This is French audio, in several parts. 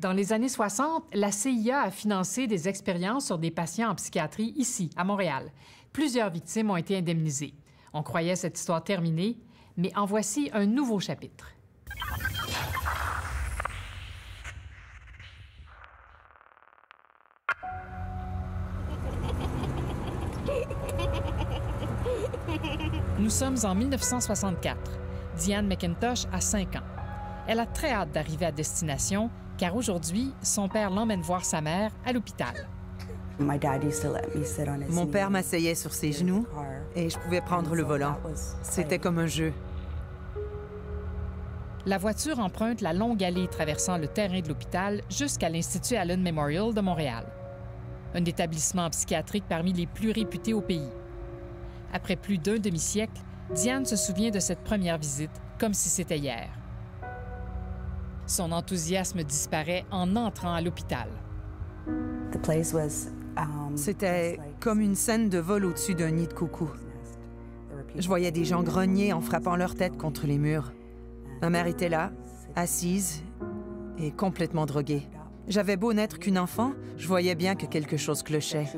Dans les années 60, la CIA a financé des expériences sur des patients en psychiatrie ici, à Montréal. Plusieurs victimes ont été indemnisées. On croyait cette histoire terminée, mais en voici un nouveau chapitre. Nous sommes en 1964. Diane McIntosh a 5 ans. Elle a très hâte d'arriver à destination, car aujourd'hui, son père l'emmène voir sa mère à l'hôpital. Mon père m'asseyait sur ses genoux et je pouvais prendre le volant. C'était comme un jeu. La voiture emprunte la longue allée traversant le terrain de l'hôpital jusqu'à l'Institut Allen Memorial de Montréal, un établissement psychiatrique parmi les plus réputés au pays. Après plus d'un demi-siècle, Diane se souvient de cette première visite comme si c'était hier. Son enthousiasme disparaît en entrant à l'hôpital. C'était comme une scène de vol au-dessus d'un nid de coucou. Je voyais des gens grogner en frappant leur tête contre les murs. Ma mère était là, assise et complètement droguée. J'avais beau n'être qu'une enfant, je voyais bien que quelque chose clochait.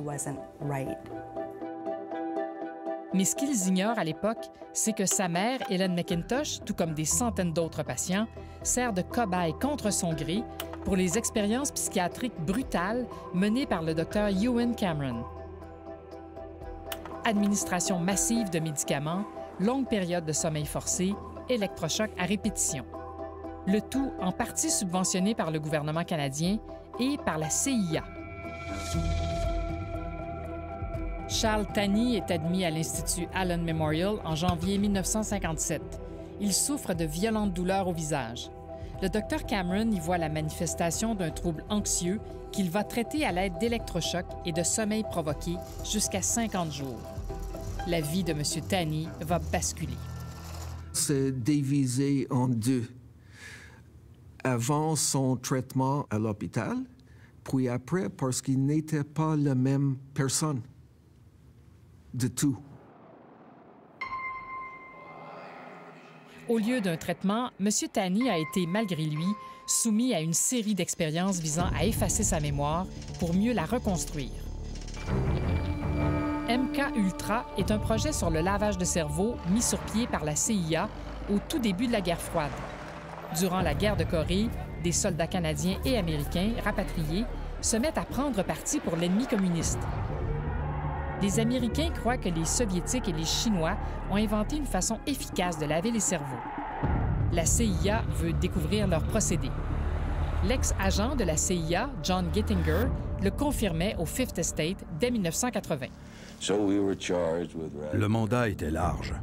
Mais ce qu'ils ignorent à l'époque, c'est que sa mère, Helen McIntosh, tout comme des centaines d'autres patients, sert de cobaye contre son gré pour les expériences psychiatriques brutales menées par le docteur Ewen Cameron. Administration massive de médicaments, longue période de sommeil forcé, électrochocs à répétition. Le tout en partie subventionné par le gouvernement canadien et par la CIA. Charles Tani est admis à l'Institut Allen Memorial en janvier 1957. Il souffre de violentes douleurs au visage. Le docteur Cameron y voit la manifestation d'un trouble anxieux qu'il va traiter à l'aide d'électrochocs et de sommeil provoqué jusqu'à 50 jours. La vie de M. Tani va basculer. C'est divisé en deux. Avant son traitement à l'hôpital, puis après parce qu'il n'était pas la même personne. De tout. Au lieu d'un traitement, M. Tani a été, malgré lui, soumis à une série d'expériences visant à effacer sa mémoire pour mieux la reconstruire. MK Ultra est un projet sur le lavage de cerveau mis sur pied par la CIA au tout début de la guerre froide. Durant la guerre de Corée, des soldats canadiens et américains rapatriés se mettent à prendre parti pour l'ennemi communiste. Les Américains croient que les Soviétiques et les Chinois ont inventé une façon efficace de laver les cerveaux. La CIA veut découvrir leur procédé. L'ex-agent de la CIA, John Gittinger, le confirmait au Fifth Estate dès 1980. Le mandat était large.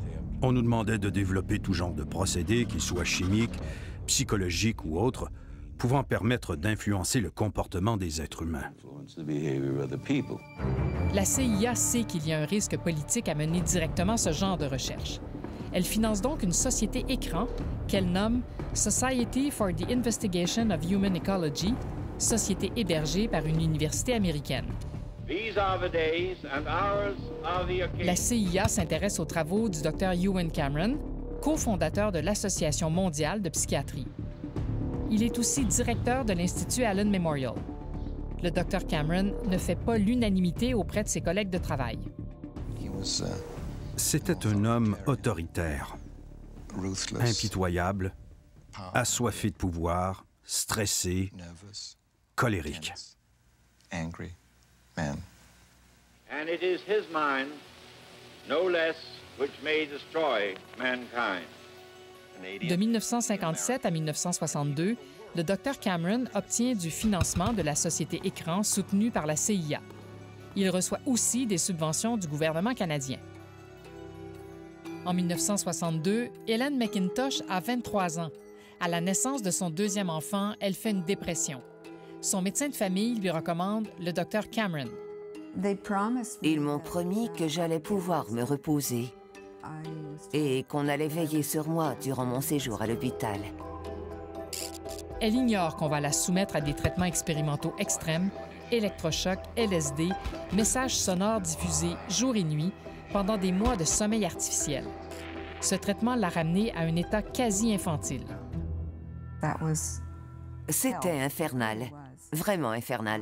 On nous demandait de développer tout genre de procédés, qu'ils soient chimiques, psychologiques ou autres, pouvant permettre d'influencer le comportement des êtres humains. La CIA sait qu'il y a un risque politique à mener directement ce genre de recherche. Elle finance donc une société écran qu'elle nomme Society for the Investigation of Human Ecology, société hébergée par une université américaine. La CIA s'intéresse aux travaux du Dr. Ewen Cameron, cofondateur de l'Association mondiale de psychiatrie. Il est aussi directeur de l'Institut Allen Memorial. Le Dr. Cameron ne fait pas l'unanimité auprès de ses collègues de travail. C'était un homme autoritaire, impitoyable, assoiffé de pouvoir, stressé, colérique. And it is his mind, no less, which may destroy mankind. De 1957 à 1962, le Dr. Cameron obtient du financement de la société Écran soutenue par la CIA. Il reçoit aussi des subventions du gouvernement canadien. En 1962, Helen McIntosh a 23 ans. À la naissance de son deuxième enfant, elle fait une dépression. Son médecin de famille lui recommande le Dr. Cameron. Ils m'ont promis que j'allais pouvoir me reposer et qu'on allait veiller sur moi durant mon séjour à l'hôpital. Elle ignore qu'on va la soumettre à des traitements expérimentaux extrêmes, électrochocs, LSD, messages sonores diffusés jour et nuit pendant des mois de sommeil artificiel. Ce traitement l'a ramenée à un état quasi infantile. C'était infernal, vraiment infernal.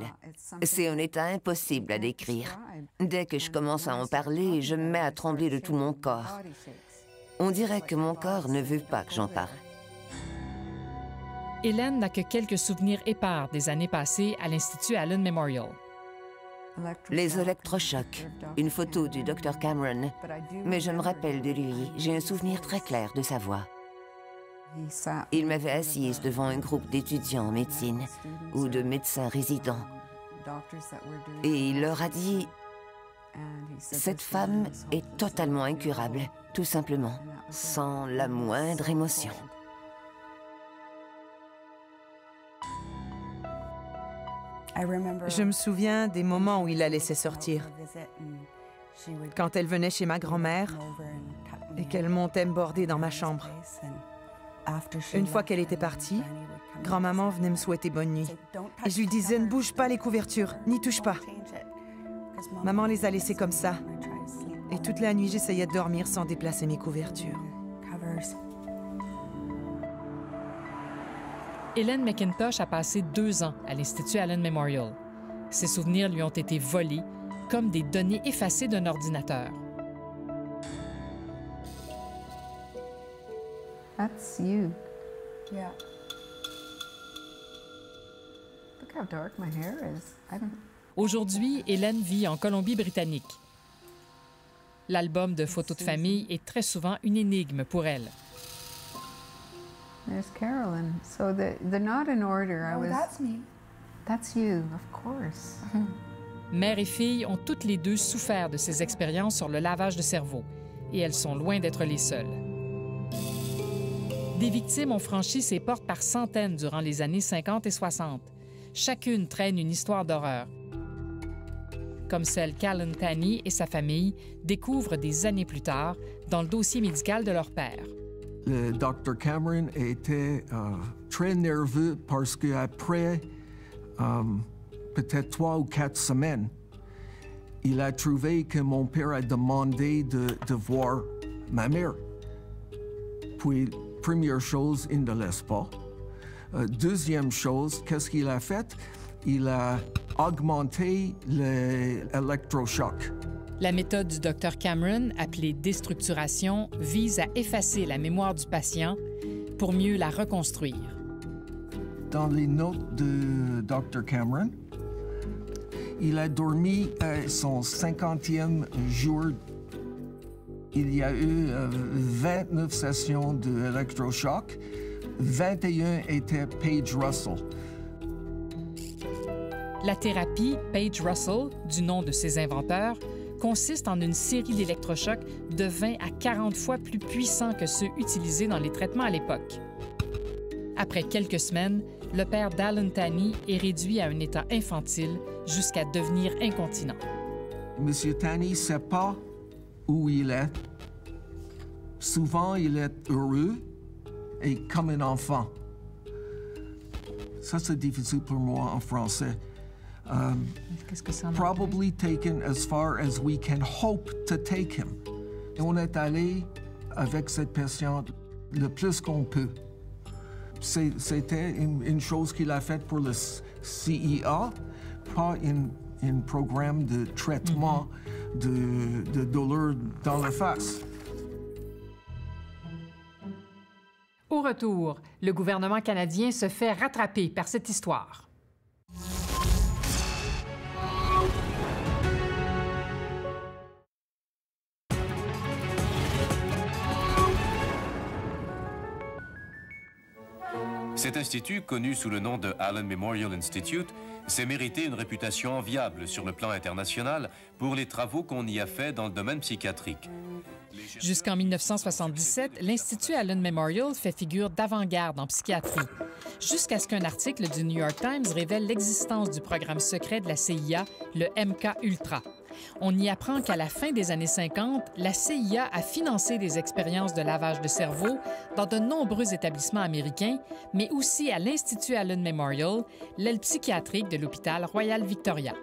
C'est un état impossible à décrire. Dès que je commence à en parler, je me mets à trembler de tout mon corps. On dirait que mon corps ne veut pas que j'en parle. Hélène n'a que quelques souvenirs épars des années passées à l'Institut Allen Memorial. Les électrochocs, une photo du Dr Cameron, mais je me rappelle de lui, j'ai un souvenir très clair de sa voix. Il m'avait assise devant un groupe d'étudiants en médecine ou de médecins résidents. Et il leur a dit « Cette femme est totalement incurable, tout simplement, sans la moindre émotion. » Je me souviens des moments où il la laissait sortir. Quand elle venait chez ma grand-mère et qu'elle montait me border dans ma chambre. Une fois qu'elle était partie, grand-maman venait me souhaiter bonne nuit. Et je lui disais, ne bouge pas les couvertures, n'y touche pas. Maman les a laissées comme ça. Et toute la nuit, j'essayais de dormir sans déplacer mes couvertures. Hélène McIntosh a passé 2 ans à l'Institut Allen Memorial. Ses souvenirs lui ont été volés, comme des données effacées d'un ordinateur. That's you. Yeah. Look how dark my hair is. Aujourd'hui, Hélène vit en Colombie-Britannique. L'album de photos de famille est très souvent une énigme pour elle. There's Carolyn. So they're not in order. That's me. That's you, of course. Mère et fille ont toutes les deux souffert de ces expériences sur le lavage de cerveau, et elles sont loin d'être les seules. Des victimes ont franchi ces portes par centaines durant les années 50 et 60. Chacune traîne une histoire d'horreur, comme celle qu'Alan Tanney et sa famille découvrent des années plus tard dans le dossier médical de leur père. Le Dr Cameron était très nerveux parce qu'après peut-être 3 ou 4 semaines, il a trouvé que mon père a demandé de voir ma mère. Puis, première chose, il ne laisse pas. Deuxième chose, qu'est-ce qu'il a fait? Il a augmenté l'électrochoc. La méthode du Dr Cameron, appelée déstructuration, vise à effacer la mémoire du patient pour mieux la reconstruire. Dans les notes de Dr Cameron, il a dormi à son 50e jour. Il y a eu 29 sessions d'électrochoc. 21 étaient Page Russell. La thérapie Page Russell, du nom de ses inventeurs, consiste en une série d'électrochocs de 20 à 40 fois plus puissants que ceux utilisés dans les traitements à l'époque. Après quelques semaines, le père d'Alan Tanney est réduit à un état infantile jusqu'à devenir incontinent. Monsieur Tanney ne sait pas où il est. Souvent, il est heureux et comme un enfant. Ça, c'est difficile pour moi en français. Qu'est-ce que c'est en Probably taken as far as we can hope to take him. Et on est allé avec cette patiente le plus qu'on peut. C'était une chose qu'il a faite pour le CIA, pas un programme de traitement de douleur dans la face. Au retour, le gouvernement canadien se fait rattraper par cette histoire. Cet institut, connu sous le nom de Allen Memorial Institute, s'est mérité une réputation enviable sur le plan international pour les travaux qu'on y a faits dans le domaine psychiatrique. Jusqu'en 1977, l'Institut Allen Memorial fait figure d'avant-garde en psychiatrie, jusqu'à ce qu'un article du New York Times révèle l'existence du programme secret de la CIA, le MK-Ultra. On y apprend qu'à la fin des années 50, la CIA a financé des expériences de lavage de cerveau dans de nombreux établissements américains, mais aussi à l'Institut Allen Memorial, l'aile psychiatrique de l'hôpital Royal Victoria.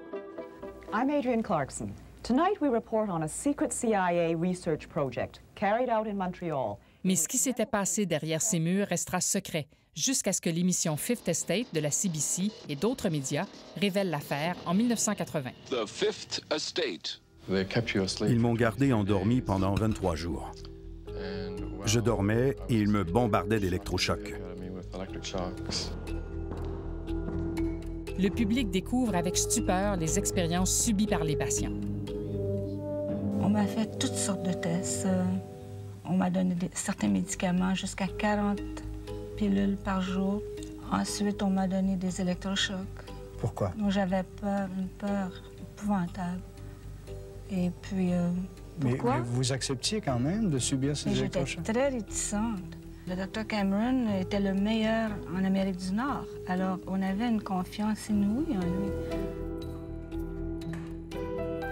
I'm Adrienne Clarkson. Tonight we report on a secret CIA research project carried out in Montreal. Mais ce qui s'était passé derrière ces murs restera secret jusqu'à ce que l'émission Fifth Estate de la CBC et d'autres médias révèle l'affaire en 1980. The Fifth Estate. Ils m'ont gardé endormi pendant 23 jours. Je dormais et ils me bombardaient d'électrochocs. Le public découvre avec stupeur les expériences subies par les patients. On m'a fait toutes sortes de tests. On m'a donné certains médicaments, jusqu'à 40 pilules par jour. Ensuite, on m'a donné des électrochocs. Pourquoi? Donc, j'avais peur, une peur épouvantable. Et puis, pourquoi? Mais vous acceptiez quand même de subir ces électrochocs? J'étais très réticente. Le Dr Cameron était le meilleur en Amérique du Nord. Alors, on avait une confiance inouïe en lui.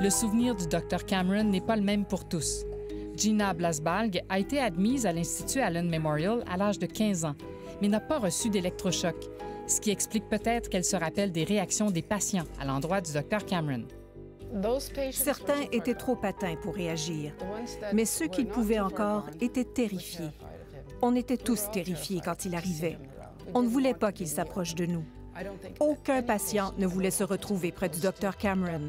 Le souvenir du Dr Cameron n'est pas le même pour tous. Gina Blasbalg a été admise à l'Institut Allen Memorial à l'âge de 15 ans, mais n'a pas reçu d'électrochoc, ce qui explique peut-être qu'elle se rappelle des réactions des patients à l'endroit du Dr Cameron. Certains étaient trop atteints pour réagir, mais ceux qui le pouvaient encore étaient terrifiés. On était tous terrifiés quand il arrivait. On ne voulait pas qu'il s'approche de nous. Aucun patient ne voulait se retrouver près du Dr Cameron.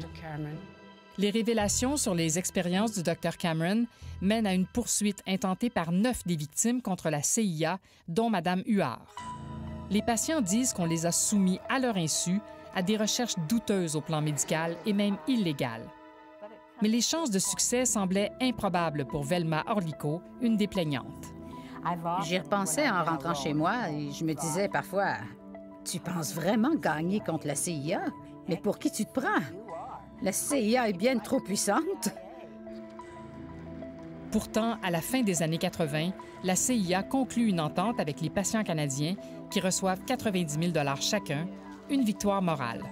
Les révélations sur les expériences du Dr Cameron mènent à une poursuite intentée par 9 des victimes contre la CIA, dont Mme Huard. Les patients disent qu'on les a soumis à leur insu à des recherches douteuses au plan médical et même illégales. Mais les chances de succès semblaient improbables pour Velma Orlico, une des plaignantes. J'y repensais en rentrant chez moi et je me disais parfois, « Tu penses vraiment gagner contre la CIA? Mais pour qui tu te prends? La CIA est bien trop puissante. » Pourtant, à la fin des années 80, la CIA conclut une entente avec les patients canadiens qui reçoivent 90 000 $ chacun, une victoire morale.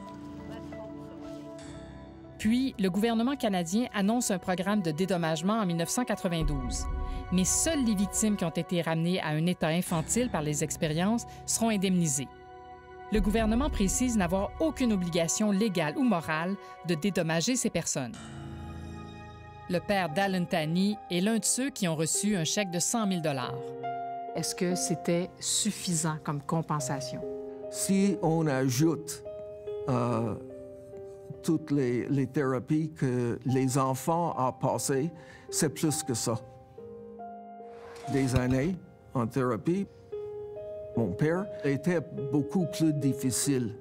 Puis, le gouvernement canadien annonce un programme de dédommagement en 1992. Mais seules les victimes qui ont été ramenées à un état infantile par les expériences seront indemnisées. Le gouvernement précise n'avoir aucune obligation légale ou morale de dédommager ces personnes. Le père d'Alan Tanney est l'un de ceux qui ont reçu un chèque de 100 000 $. Est-ce que c'était suffisant comme compensation? Si on ajoute toutes les thérapies que les enfants ont passées, c'est plus que ça. Des années en thérapie, mon père était beaucoup plus difficile.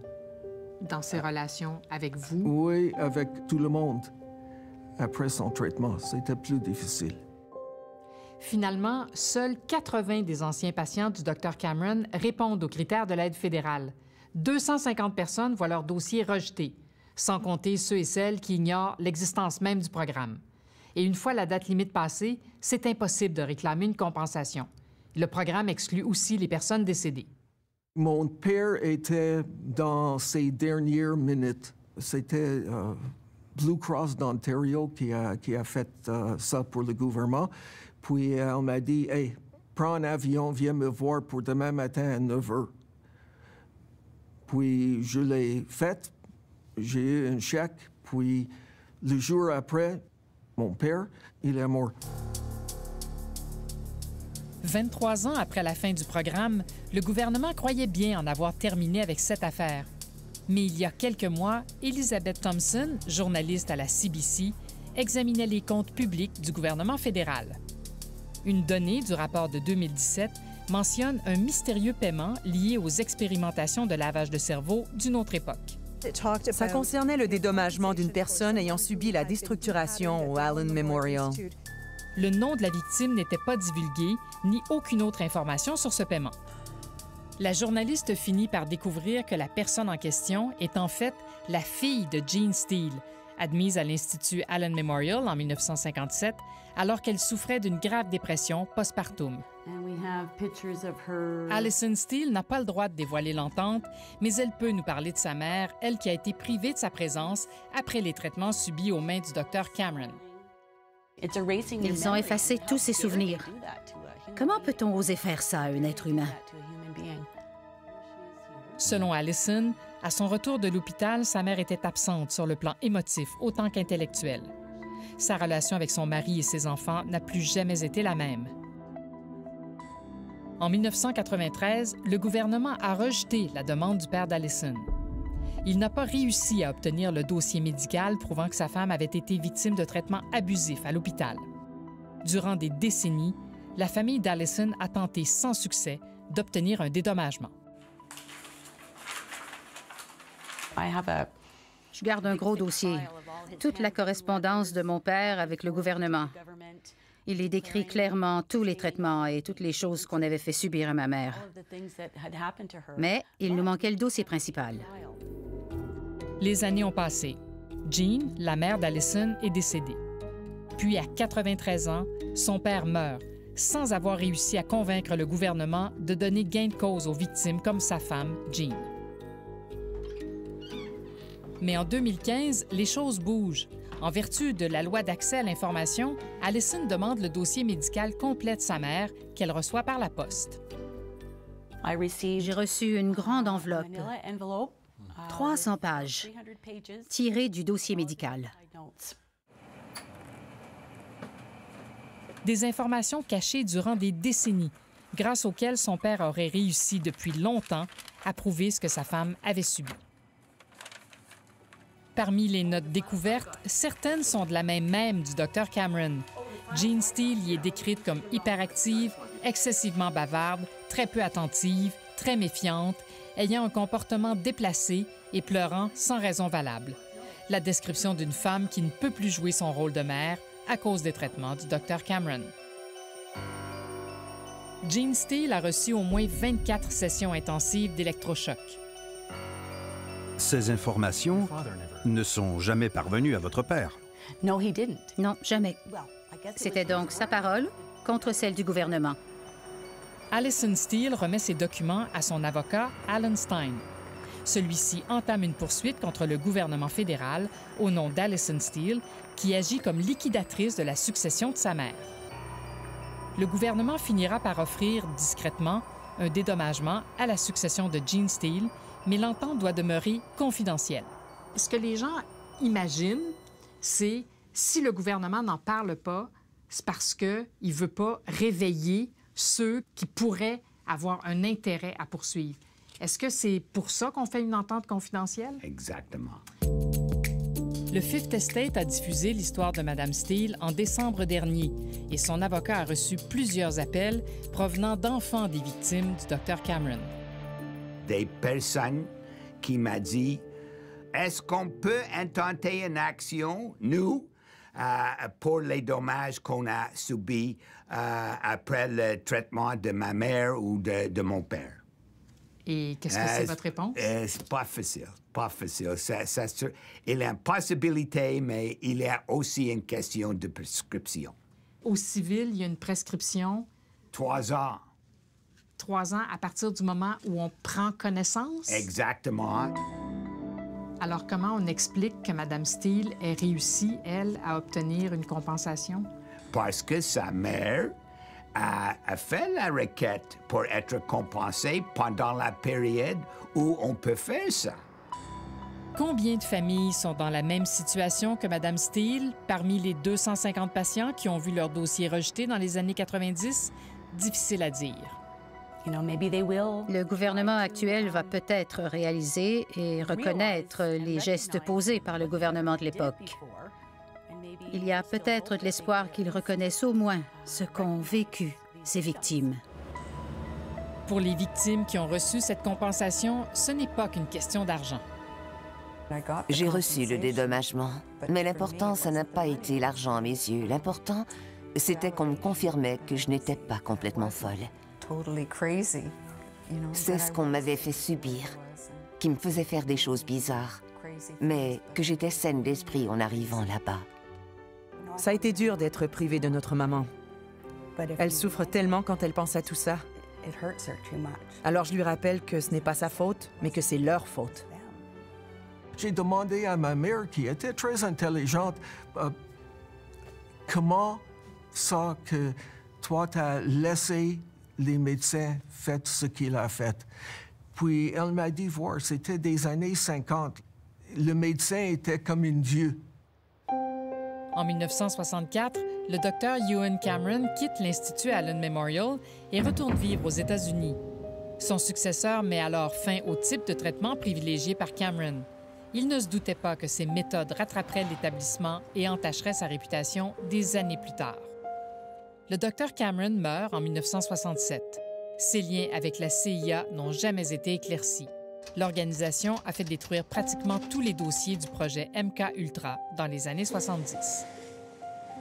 Dans ses relations avec vous? Oui, avec tout le monde. Après son traitement, c'était plus difficile. Finalement, seuls 80 des anciens patients du Dr Cameron répondent aux critères de l'aide fédérale. 250 personnes voient leur dossier rejeté, sans compter ceux et celles qui ignorent l'existence même du programme. Et une fois la date limite passée, c'est impossible de réclamer une compensation. Le programme exclut aussi les personnes décédées. Mon père était dans ses dernières minutes. C'était Blue Cross d'Ontario qui a fait ça pour le gouvernement. Puis elle m'a dit, « Hey, prends un avion, viens me voir pour demain matin à 9 h. » Puis je l'ai fait. J'ai eu un chèque. Puis le jour après, mon père, il est mort. 23 ans après la fin du programme, le gouvernement croyait bien en avoir terminé avec cette affaire. Mais il y a quelques mois, Elizabeth Thompson, journaliste à la CBC, examinait les comptes publics du gouvernement fédéral. Une donnée du rapport de 2017 mentionne un mystérieux paiement lié aux expérimentations de lavage de cerveau d'une autre époque. Ça concernait le dédommagement d'une personne ayant subi la déstructuration au Allen Memorial. Le nom de la victime n'était pas divulgué, ni aucune autre information sur ce paiement. La journaliste finit par découvrir que la personne en question est en fait la fille de Jean Steele, admise à l'Institut Allen Memorial en 1957, alors qu'elle souffrait d'une grave dépression postpartum. Alison Steele n'a pas le droit de dévoiler l'entente, mais elle peut nous parler de sa mère, elle qui a été privée de sa présence après les traitements subis aux mains du Dr Cameron. Ils ont effacé tous ses souvenirs. Comment peut-on oser faire ça à un être humain? Selon Alison, à son retour de l'hôpital, sa mère était absente sur le plan émotif autant qu'intellectuel. Sa relation avec son mari et ses enfants n'a plus jamais été la même. En 1993, le gouvernement a rejeté la demande du père d'Allison. Il n'a pas réussi à obtenir le dossier médical prouvant que sa femme avait été victime de traitements abusifs à l'hôpital. Durant des décennies, la famille d'Allison a tenté sans succès d'obtenir un dédommagement. Je garde un gros dossier. Toute la correspondance de mon père avec le gouvernement. Il y décrit clairement tous les traitements et toutes les choses qu'on avait fait subir à ma mère. Mais il nous manquait le dossier principal. Les années ont passé. Jean, la mère d'Allison, est décédée. Puis, à 93 ans, son père meurt, sans avoir réussi à convaincre le gouvernement de donner gain de cause aux victimes comme sa femme, Jean. Mais en 2015, les choses bougent. En vertu de la loi d'accès à l'information, Allison demande le dossier médical complet de sa mère qu'elle reçoit par la poste. J'ai reçu une grande enveloppe, 300 pages, tirées du dossier médical. Des informations cachées durant des décennies, grâce auxquelles son père aurait réussi depuis longtemps à prouver ce que sa femme avait subi. Parmi les notes découvertes, certaines sont de la même du Dr Cameron. Jean Steele y est décrite comme hyperactive, excessivement bavarde, très peu attentive, très méfiante, ayant un comportement déplacé et pleurant sans raison valable. La description d'une femme qui ne peut plus jouer son rôle de mère à cause des traitements du Dr Cameron. Jean Steele a reçu au moins 24 sessions intensives d'électrochoc. Ces informations ne sont jamais parvenues à votre père. Non, jamais. C'était donc sa parole contre celle du gouvernement. Allison Steele remet ses documents à son avocat, Alan Stein. Celui-ci entame une poursuite contre le gouvernement fédéral au nom d'Allison Steele, qui agit comme liquidatrice de la succession de sa mère. Le gouvernement finira par offrir discrètement un dédommagement à la succession de Jean Steele, mais l'entente doit demeurer confidentielle. Ce que les gens imaginent, c'est si le gouvernement n'en parle pas, c'est parce qu'il ne veut pas réveiller ceux qui pourraient avoir un intérêt à poursuivre. Est-ce que c'est pour ça qu'on fait une entente confidentielle? Exactement. Le Fifth Estate a diffusé l'histoire de Mme Steele en décembre dernier et son avocat a reçu plusieurs appels provenant d'enfants des victimes du Dr Cameron. Des personnes qui m'ont dit « Est-ce qu'on peut intenter une action, nous, pour les dommages qu'on a subis après le traitement de ma mère ou de mon père? » Et qu'est-ce que c'est votre réponse? C'est pas facile, pas facile. Il y a une possibilité, mais il y a aussi une question de prescription. Au civil, il y a une prescription? 3 ans. 3 ans à partir du moment où on prend connaissance? Exactement. Alors, comment on explique que Mme Steele ait réussi, elle, à obtenir une compensation? Parce que sa mère a fait la requête pour être compensée pendant la période où on peut faire ça. Combien de familles sont dans la même situation que Mme Steele parmi les 250 patients qui ont vu leur dossier rejeté dans les années 90? Difficile à dire. Le gouvernement actuel va peut-être réaliser et reconnaître les gestes posés par le gouvernement de l'époque. Il y a peut-être de l'espoir qu'ils reconnaissent au moins ce qu'ont vécu ces victimes. Pour les victimes qui ont reçu cette compensation, ce n'est pas qu'une question d'argent. J'ai reçu le dédommagement, mais l'important, ça n'a pas été l'argent à mes yeux. L'important, c'était qu'on me confirmait que je n'étais pas complètement folle. C'est ce qu'on m'avait fait subir, qui me faisait faire des choses bizarres, mais que j'étais saine d'esprit en arrivant là-bas. Ça a été dur d'être privée de notre maman. Elle souffre tellement quand elle pense à tout ça. Alors je lui rappelle que ce n'est pas sa faute, mais que c'est leur faute. J'ai demandé à ma mère, qui était très intelligente, comment ça que toi, t'as laissé les médecins faire ce qu'il a fait. Puis elle m'a dit, voir, c'était des années 50. Le médecin était comme un dieu. En 1964, le docteur Ewan Cameron quitte l'Institut Allen Memorial et retourne vivre aux États-Unis. Son successeur met alors fin au type de traitement privilégié par Cameron. Il ne se doutait pas que ces méthodes rattraperaient l'établissement et entacheraient sa réputation des années plus tard. Le docteur Cameron meurt en 1967. Ses liens avec la CIA n'ont jamais été éclaircis. L'organisation a fait détruire pratiquement tous les dossiers du projet MK-Ultra dans les années 70.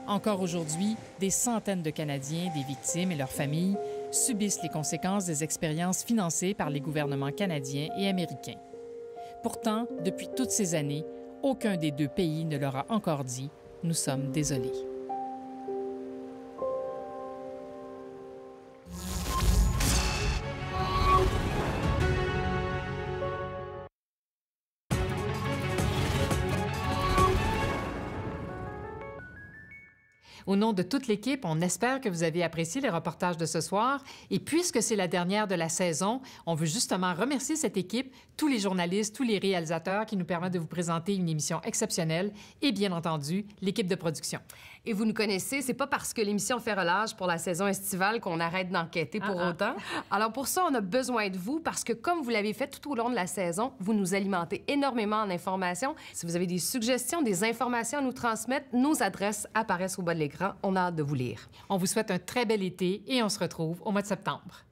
Encore aujourd'hui, des centaines de Canadiens, des victimes et leurs familles subissent les conséquences des expériences financées par les gouvernements canadiens et américains. Pourtant, depuis toutes ces années, aucun des deux pays ne leur a encore dit « Nous sommes désolés ». Au nom de toute l'équipe, on espère que vous avez apprécié les reportages de ce soir. Et puisque c'est la dernière de la saison, on veut justement remercier cette équipe, tous les journalistes, tous les réalisateurs qui nous permettent de vous présenter une émission exceptionnelle et bien entendu, l'équipe de production. Et vous nous connaissez, c'est pas parce que l'émission fait relâche pour la saison estivale qu'on arrête d'enquêter pour autant. Alors pour ça, on a besoin de vous parce que comme vous l'avez fait tout au long de la saison, vous nous alimentez énormément en informations. Si vous avez des suggestions, des informations à nous transmettre, nos adresses apparaissent au bas de l'écran. On a hâte de vous lire. On vous souhaite un très bel été et on se retrouve au mois de septembre.